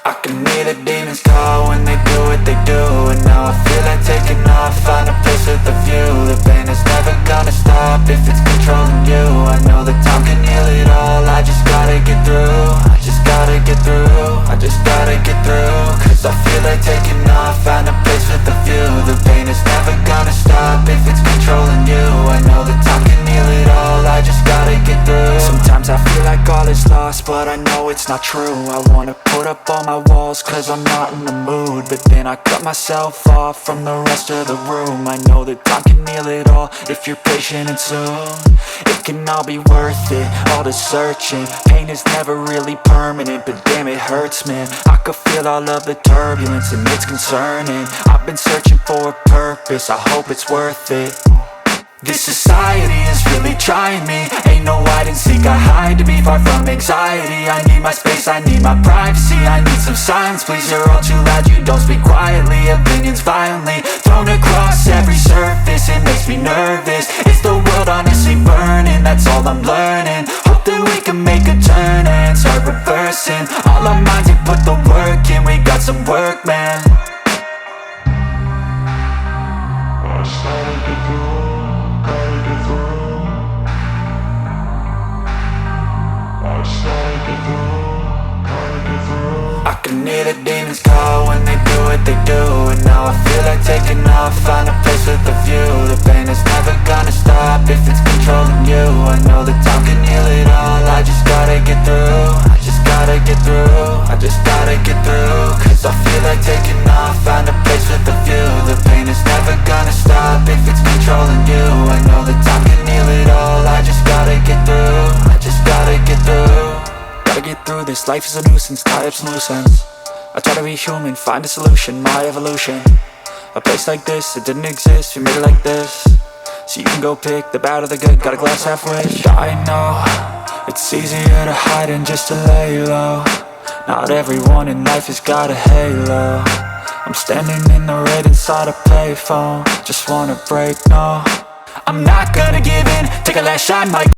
I can hear the demons call when they do what they do. And now I feel like taking off, find a place with a view. The pain is never gonna stop if it's controlling you. I know that time can heal it all, I just gotta get through. I just gotta get through, I just gotta get through. Cause I feel like taking off, find a place with a view. The pain is never gonna stop if it's controlling you. I know that time can heal it all, I just gotta get through. Sometimes I feel like all is lost, but I know it's not true. I wanna put up all my walls cause I'm not in the mood, but then I cut myself off from the rest of the room. I know that time can heal it all if you're patient and soon. It can all be worth it, all the searching. Pain is never really permanent, but damn it hurts, man. I could feel all of the turbulence and it's concerning. I've been searching for a purpose, I hope it's worth it. This society is really trying me. Ain't no hide and seek, I hide to be far from anxiety. I need my space, I need my privacy. I need some silence, please, you're all too loud. You don't speak quietly, opinions violently thrown across every surface. It makes me nervous, it's the world honestly burning. That's all I'm learning, hope that we can make a turn and start reversing. All our minds, we put the work in, we got some work, man. I started to go. I can hear the demons call when they do what they do. And now I feel like taking off, find a place with a view. The pain is never gonna stop if it's controlling you. I know that time can heal it all, I just gotta get through. I just gotta get through, I just gotta get through. Cause I feel like taking off, find a place with a view. The pain is never gonna stop if it's controlling you. I know that time can heal it all, I just gotta get through. I just gotta get through. Gotta get through this, life is a nuisance, tie up some loose ends. I try to be human, find a solution, my evolution. A place like this, it didn't exist, we made it like this. So you can go pick the bad or the good, got a glass halfway. I know, it's easier to hide than just to lay low. Not everyone in life has got a halo. I'm standing in the red inside a payphone, just wanna break, no. I'm not gonna give in, take a last shot, might